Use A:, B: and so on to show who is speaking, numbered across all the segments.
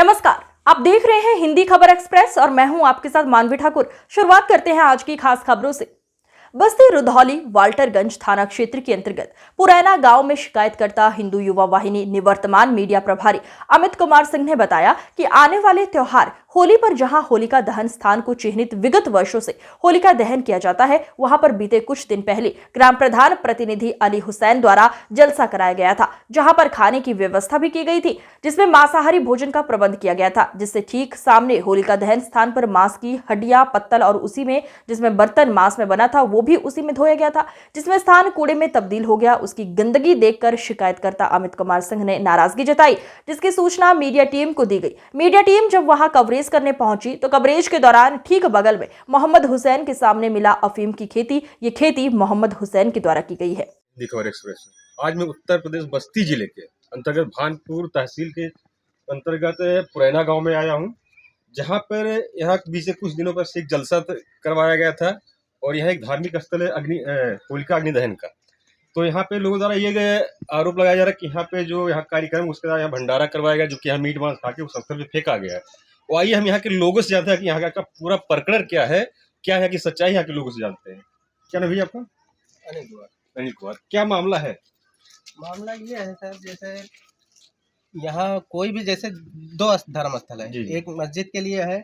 A: नमस्कार, आप देख रहे हैं हिंदी खबर एक्सप्रेस और मैं हूं आपके साथ मानवी ठाकुर। शुरुआत करते हैं आज की खास खबरों से। बस्ती रुधौली वाल्टरगंज थाना क्षेत्र के अंतर्गत पुरैना गांव में शिकायतकर्ता हिंदू युवा वाहिनी निवर्तमान मीडिया प्रभारी अमित कुमार सिंह ने बताया कि आने वाले त्योहार होली पर जहां होलिका दहन स्थान को चिन्हित विगत वर्षों से होलिका दहन किया जाता है, वहां पर बीते कुछ दिन पहले ग्राम प्रधान प्रतिनिधि अली हुसैन द्वारा जलसा कराया गया था, जहां पर खाने की व्यवस्था भी की गई थी, जिसमें मांसाहारी भोजन का प्रबंध किया गया था, जिससे ठीक सामने होलिका दहन स्थान पर मांस की हड्डियां, पत्तल और उसी में जिसमें बर्तन मांस में बना था वो भी उसी में धोया गया था, जिसमें स्थान कूड़े में तब्दील हो गया। उसकी गंदगी देखकर शिकायतकर्ता अमित कुमार सिंह ने नाराजगी जताई, जिसकी सूचना मीडिया टीम को दी गई। मीडिया टीम जब वहां कवरेज करने पहुंची तो कवरेज के दौरान ठीक बगल में मोहम्मद हुसैन के सामने मिला अफीम की खेती। ये खेती मोहम्मद हुसैन के द्वारा की गई है।
B: खबर एक्सप्रेस आज मैं उत्तर प्रदेश बस्ती जिले के अंतर्गत भानपुर तहसील के अंतर्गत पुरैना गांव में आया हूं, जहां पर यहाँ बीते कुछ दिनों पर एक जलसा करवाया गया था और यह एक धार्मिक स्थल है होलिका अग्नि दहन का। तो यहाँ पे लोगों द्वारा ये आरोप लगाया जा रहा है कि यहाँ पे जो यहाँ कार्यक्रम उसके द्वारा यहाँ भंडारा करवाया गया, जो कि यहाँ मीट मांस खा के उस स्थल पे फेंका गया है। और आइए हम यहाँ के लोगों से जानते हैं कि यहाँ का पूरा प्रकरण क्या है, क्या यहाँ की सच्चाई यहाँ के लोगों से जानते हैं। क्या नाम भैया आपका? अनिल कुमार। क्या मामला है?
C: मामला ये है सर, जैसे यहाँ कोई भी जैसे दो धर्म स्थल है, एक मस्जिद के लिए है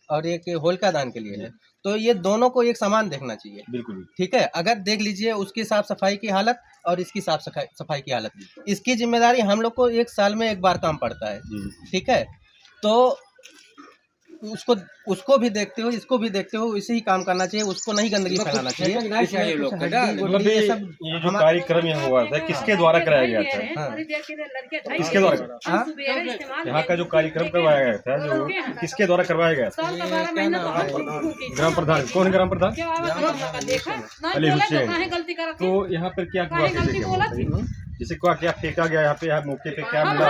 C: और एक होलिका दहन के लिए है, तो ये दोनों को एक समान देखना चाहिए।
B: बिल्कुल
C: ठीक है। अगर देख लीजिए उसकी साफ सफाई की हालत और इसकी साफ सफाई की हालत, इसकी जिम्मेदारी हम लोग को एक साल में एक बार काम पड़ता है। ठीक है। तो उसको भी देखते हो, इसको भी देखते हो, इसे ही काम करना चाहिए, उसको नहीं गंदगी फैलाना चाहिए।
B: मतलब ये जो कार्यक्रम यहाँ हुआ था किसके द्वारा कराया गया था? किसके द्वारा? यहाँ का जो कार्यक्रम करवाया गया था जो किसके द्वारा करवाया गया था? ग्राम प्रधान। कौन है ग्राम प्रधान? अली हुसैन। तो यहाँ पर क्या हुआ? जैसे क्या फेंका गया यहाँ पे, यहाँ मौके पे क्या मिला?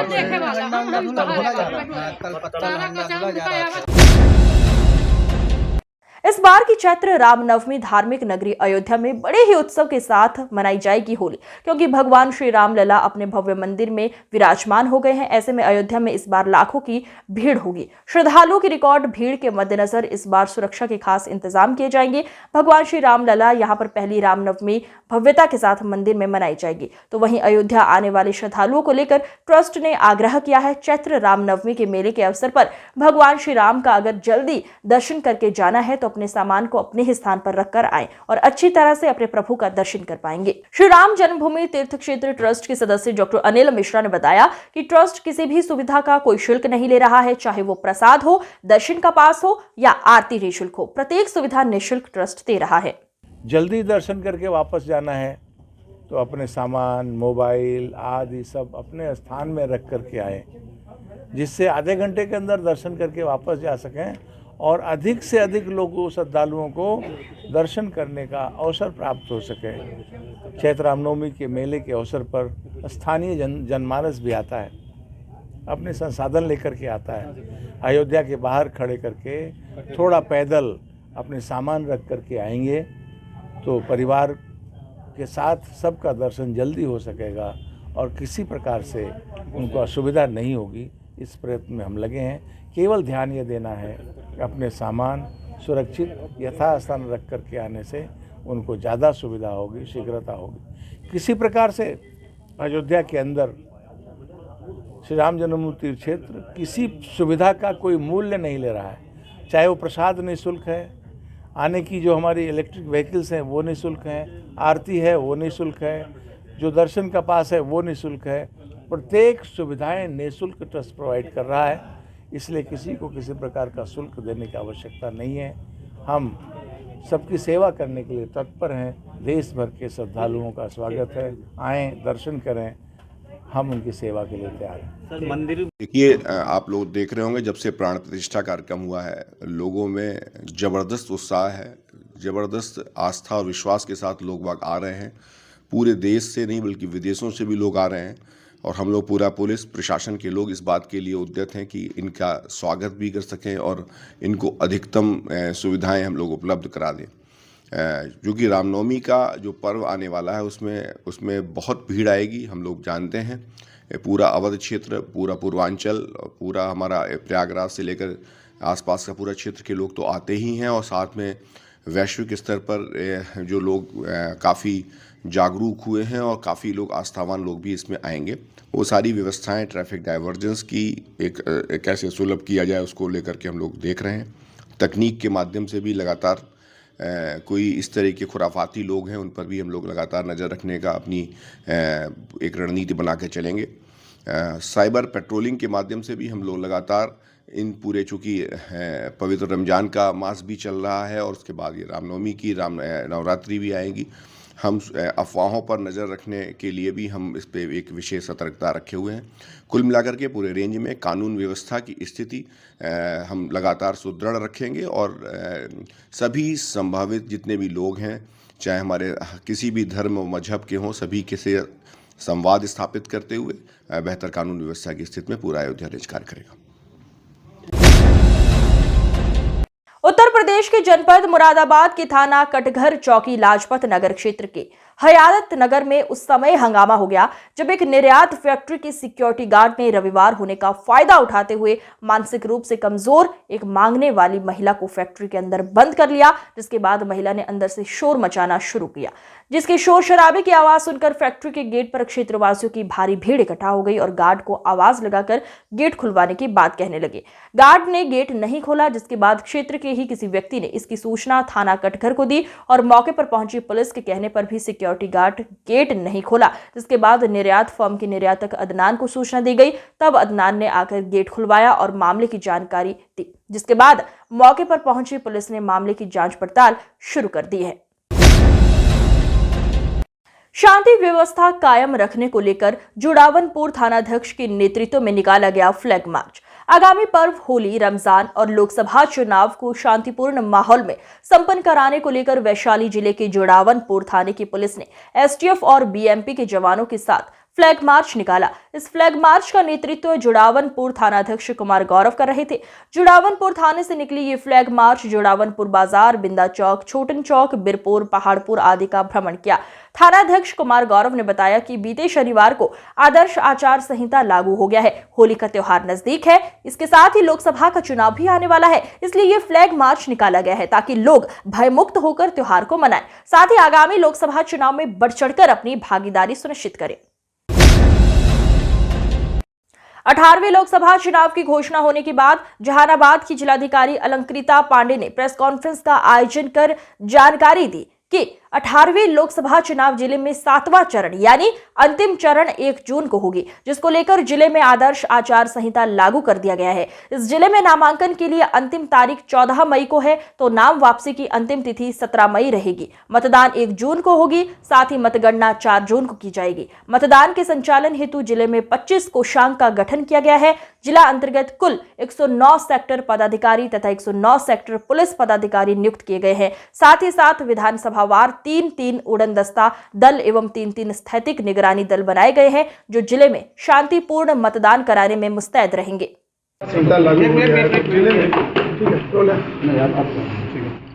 A: इस बार की चैत्र रामनवमी धार्मिक नगरी अयोध्या में बड़े ही उत्सव के साथ मनाई जाएगी होली, क्योंकि भगवान श्री राम लला अपने भव्य मंदिर में विराजमान हो गए हैं। ऐसे में अयोध्या में इस बार लाखों की भीड़ होगी। श्रद्धालुओं की रिकॉर्ड भीड़ के मद्देनजर इस बार सुरक्षा के खास इंतजाम किए जाएंगे। भगवान श्री राम लला यहाँ पर पहली रामनवमी भव्यता के साथ मंदिर में मनाई जाएगी। तो वहीं अयोध्या आने वाले श्रद्धालुओं को लेकर ट्रस्ट ने आग्रह किया है। चैत्र रामनवमी के मेले के अवसर पर भगवान श्री राम का अगर जल्दी दर्शन करके जाना है तो अपने सामान को अपने ही स्थान पर रखकर आएं और अच्छी तरह से अपने प्रभु का दर्शन कर पाएंगे। श्री राम जन्मभूमि तीर्थ क्षेत्र ट्रस्ट के सदस्य डॉक्टर अनिल मिश्रा ने बताया कि ट्रस्ट किसी भी सुविधा का कोई शुल्क नहीं ले रहा है, चाहे वो प्रसाद हो, दर्शन का पास हो या आरती निःशुल्क हो। प्रत्येक सुविधा निःशुल्क ट्रस्ट दे रहा है।
D: जल्दी दर्शन करके वापस जाना है तो अपने सामान, मोबाइल आदि सब अपने स्थान में रख करके आए, जिससे आधे घंटे के अंदर दर्शन करके वापस जा सकें और अधिक से अधिक लोगों, श्रद्धालुओं को दर्शन करने का अवसर प्राप्त हो सके। चैत्र रामनवमी के मेले के अवसर पर स्थानीय जनमानस भी आता है, अपने संसाधन लेकर के आता है। अयोध्या के बाहर खड़े करके थोड़ा पैदल अपने सामान रख करके आएंगे तो परिवार के साथ सबका दर्शन जल्दी हो सकेगा और किसी प्रकार से उनको असुविधा नहीं होगी। इस प्रयत्न में हम लगे हैं। केवल ध्यान ये देना है कि अपने सामान सुरक्षित यथास्थान रख करके आने से उनको ज़्यादा सुविधा होगी, शीघ्रता होगी। किसी प्रकार से अयोध्या के अंदर श्री राम जन्मभूमि तीर्थ क्षेत्र किसी सुविधा का कोई मूल्य नहीं ले रहा है, चाहे वो प्रसाद निःशुल्क है, आने की जो हमारी इलेक्ट्रिक व्हीकल्स हैं वो निःशुल्क हैं, आरती है वो निःशुल्क है, जो दर्शन का पास है वो निःशुल्क है। प्रत्येक सुविधाएं निःशुल्क ट्रस्ट प्रोवाइड कर रहा है, इसलिए किसी को किसी प्रकार का शुल्क देने की आवश्यकता नहीं है। हम सबकी सेवा करने के लिए तत्पर हैं। देश भर के श्रद्धालुओं का स्वागत है, आएँ दर्शन करें, हम उनकी सेवा के लिए तैयार हैं।
E: मंदिर देखिए, आप लोग देख रहे होंगे जब से प्राण प्रतिष्ठा कार्यक्रम हुआ है, लोगों में ज़बरदस्त उत्साह है, ज़बरदस्त आस्था और विश्वास के साथ लोग बाग आ रहे हैं। पूरे देश से नहीं बल्कि विदेशों से भी लोग आ रहे हैं और हम लोग पूरा पुलिस प्रशासन के लोग इस बात के लिए उद्यत हैं कि इनका स्वागत भी कर सकें और इनको अधिकतम सुविधाएं हम लोग उपलब्ध करा दें। क्योंकि रामनवमी का जो पर्व आने वाला है उसमें बहुत भीड़ आएगी, हम लोग जानते हैं। पूरा अवध क्षेत्र, पूरा पूर्वांचल, पूरा हमारा प्रयागराज से लेकर आसपास का पूरा क्षेत्र के लोग तो आते ही हैं, और साथ में वैश्विक स्तर पर जो लोग काफ़ी जागरूक हुए हैं और काफ़ी लोग आस्थावान लोग भी इसमें आएंगे। वो सारी व्यवस्थाएं ट्रैफिक डाइवर्जेंस की एक कैसे सुलभ किया जाए उसको लेकर के हम लोग देख रहे हैं। तकनीक के माध्यम से भी लगातार कोई इस तरह के खुराफाती लोग हैं उन पर भी हम लोग लगातार नज़र रखने का अपनी एक रणनीति बना के चलेंगे। साइबर पेट्रोलिंग के माध्यम से भी हम लोग लगातार इन पूरे, चूँकि पवित्र रमज़ान का मास भी चल रहा है और उसके बाद ये रामनवमी की नवरात्रि भी आएंगी, हम अफवाहों पर नज़र रखने के लिए भी हम इस पर एक विशेष सतर्कता रखे हुए हैं। कुल मिलाकर के पूरे रेंज में कानून व्यवस्था की स्थिति हम लगातार सुदृढ़ रखेंगे और सभी संभावित जितने भी लोग हैं, चाहे हमारे किसी भी धर्म और मजहब के हों, सभी के से संवाद स्थापित करते हुए बेहतर कानून व्यवस्था की स्थिति में पूरा अयोध्या रेंज कार्य करेगा।
A: उत्तर प्रदेश के जनपद मुरादाबाद के थाना कटघर चौकी लाजपत नगर क्षेत्र के हयात नगर में उस समय हंगामा हो गया जब एक निर्यात फैक्ट्री के सिक्योरिटी गार्ड ने रविवार होने का फायदा उठाते हुए मानसिक रूप से कमजोर एक मांगने वाली महिला को फैक्ट्री के अंदर बंद कर लिया, जिसके बाद महिला ने अंदर से शोर मचाना शुरू किया, जिसके शोर शराबे की आवाज सुनकर फैक्ट्री के गेट पर क्षेत्रवासियों की भारी भीड़ इकट्ठा हो गई और गार्ड को आवाज लगाकर गेट खुलवाने की बात कहने लगे। गार्ड ने गेट नहीं खोला, जिसके बाद क्षेत्र के ही किसी व्यक्ति ने इसकी सूचना थाना कटघर को दी और मौके पर पहुंची पुलिस के कहने पर भी सिक्योरिटी गार्ड गेट नहीं खोला, जिसके बाद निर्यात फर्म के निर्यातक अदनान को सूचना दी गई। तब अदनान ने आकर गेट खुलवाया और मामले की जानकारी दी, जिसके बाद मौके पर पहुंची पुलिस ने मामले की जांच पड़ताल शुरू कर दी है। शांति व्यवस्था कायम रखने को लेकर जुड़ावनपुर थानाध्यक्ष के नेतृत्व में निकाला गया फ्लैग मार्च आगामी पर्व होली, रमजान और लोकसभा चुनाव को शांतिपूर्ण माहौल में संपन्न कराने को लेकर वैशाली जिले के जुड़ावनपुर थाने की पुलिस ने एसटीएफ और बीएमपी के जवानों के साथ फ्लैग मार्च निकाला। इस फ्लैग मार्च का नेतृत्व जुड़ावनपुर थानाध्यक्ष कुमार गौरव कर रहे थे। जुड़ावनपुर थाने से निकली ये फ्लैग मार्च जुड़ावनपुर बाजार, बिंदा चौक, छोटन चौक, बिरपुर, पहाड़पुर आदि का भ्रमण किया। थानाध्यक्ष कुमार गौरव ने बताया कि बीते शनिवार को आदर्श आचार संहिता लागू हो गया है। होली का त्योहार नजदीक है, इसके साथ ही लोकसभा का चुनाव भी आने वाला है, इसलिए ये फ्लैग मार्च निकाला गया है ताकि लोग भयमुक्त होकर त्योहार को मनाएं, साथ ही आगामी लोकसभा चुनाव में बढ़ चढ़कर अपनी भागीदारी सुनिश्चित करें। 18वें लोकसभा चुनाव की घोषणा होने के बाद जहानाबाद की जिलाधिकारी अलंकृता पांडे ने प्रेस कॉन्फ्रेंस का आयोजन कर जानकारी दी कि 18वें लोकसभा चुनाव जिले में 7वां चरण यानी अंतिम चरण 1 जून को होगी, जिसको लेकर जिले में आदर्श आचार संहिता लागू कर दिया गया है। इस जिले में नामांकन के लिए अंतिम तारीख 14 मई को है, तो नाम वापसी की अंतिम तिथि 17 मई रहेगी। मतदान 1 जून को होगी, साथ ही मतगणना 4 जून को की जाएगी। मतदान के संचालन हेतु जिले में 25 कोषांग का गठन किया गया है। जिला अंतर्गत कुल 109 सेक्टर पदाधिकारी तथा 109 सेक्टर पुलिस पदाधिकारी नियुक्त किए गए हैं। साथ ही साथ विधानसभावार 3-3 उड़न दस्ता दल एवं 3-3 स्थैतिक निगरानी दल बनाए गए हैं, जो जिले में शांतिपूर्ण मतदान कराने में मुस्तैद रहेंगे।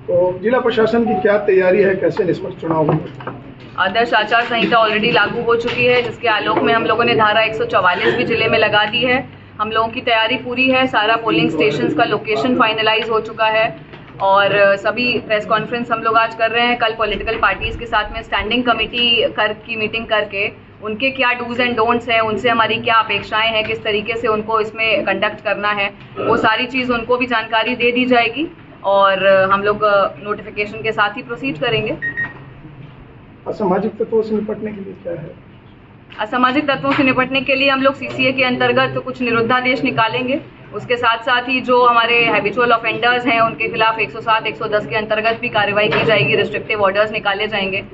F: तो जिला प्रशासन की क्या तैयारी है, कैसे निष्पक्ष चुनाव होगा?
G: आदर्श आचार संहिता ऑलरेडी लागू हो चुकी है, जिसके आलोक में हम लोगों ने धारा 144 भी जिले में लगा दी है। हम लोगों की तैयारी पूरी है, सारा पोलिंग स्टेशंस का लोकेशन फाइनलाइज हो चुका है और सभी प्रेस कॉन्फ्रेंस हम लोग आज कर रहे हैं। कल पॉलिटिकल पार्टीज के साथ में स्टैंडिंग कमेटी की मीटिंग करके उनके क्या डूज एंड डोंट्स हैं, उनसे हमारी क्या अपेक्षाएं हैं, किस तरीके से उनको इसमें कंडक्ट करना है, वो सारी चीज़ उनको भी जानकारी दे दी जाएगी और हम लोग नोटिफिकेशन के साथ ही प्रोसीड करेंगे।
F: असामाजिक तत्वों से निपटने के लिए क्या है?
G: असामाजिक तत्वों से निपटने के लिए हम लोग सीसीए के अंतर्गत कुछ निरुद्धादेश निकालेंगे। उसके साथ साथ ही जो हमारे हैबिचुअल ऑफेंडर्स हैं उनके खिलाफ 107, 110 के अंतर्गत भी कार्रवाई की जाएगी, रिस्ट्रिक्टिव ऑर्डर्स निकाले जाएंगे।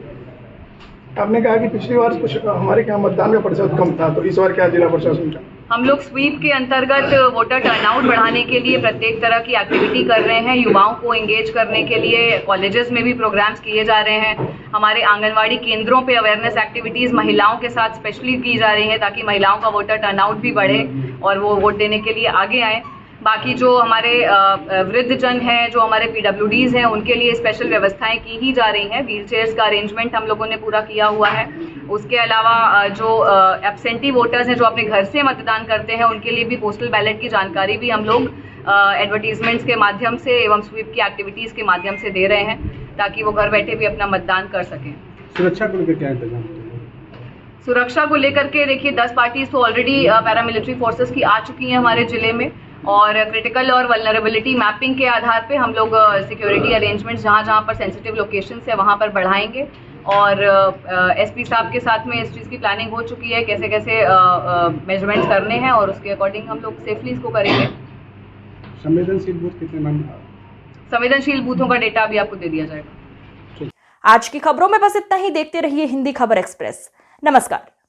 F: आपने कहा कि पिछली बार कुछ हमारे यहाँ मतदान का प्रतिशत कम था, तो इस बार क्या जिला प्रशासन का?
G: हम लोग स्वीप के अंतर्गत वोटर टर्नआउट बढ़ाने के लिए प्रत्येक तरह की एक्टिविटी कर रहे हैं। युवाओं को एंगेज करने के लिए कॉलेजेस में भी प्रोग्राम्स किए जा रहे हैं। हमारे आंगनवाड़ी केंद्रों पे अवेयरनेस एक्टिविटीज़ महिलाओं के साथ स्पेशली की जा रही है ताकि महिलाओं का वोटर टर्नआउट भी बढ़े और वो वोट देने के लिए आगे आएँ। बाकी जो हमारे वृद्धजन हैं, जो हमारे PWDs हैं, उनके लिए स्पेशल व्यवस्थाएं की ही जा रही हैं। व्हील चेयर्स का अरेंजमेंट हम लोगों ने पूरा किया हुआ है। उसके अलावा जो एब्सेंटी वोटर्स हैं जो अपने घर से मतदान करते हैं उनके लिए भी पोस्टल बैलेट की जानकारी भी हम लोग एडवर्टीजमेंट्स के माध्यम से एवं स्वीप की एक्टिविटीज़ के माध्यम से दे रहे हैं ताकि वो घर बैठे भी अपना मतदान कर सकें।
F: सुरक्षा को लेकर क्या इंतजाम?
G: सुरक्षा को लेकर के देखिए 10 पार्टीज तो ऑलरेडी पैरामिलिट्री फोर्सेस की आ चुकी हैं हमारे जिले में और क्रिटिकल और वल्नरेबिलिटी मैपिंग के आधार पे हम लोग सिक्योरिटी अरेंजमेंट्स जहाँ पर सेंसिटिव लोकेशंस है वहाँ पर बढ़ाएंगे और एसपी साहब के साथ में इस चीज़ की प्लानिंग हो चुकी है कैसे कैसे मेजरमेंट्स करने हैं और उसके अकॉर्डिंग हम लोग सेफली इसको करेंगे।
F: संवेदनशील बूथ कितने मैम?
G: संवेदनशील बूथों का डेटा भी आपको दे दिया जाएगा।
A: आज की खबरों में बस इतना ही। देखते रहिए हिंदी खबर एक्सप्रेस। नमस्कार।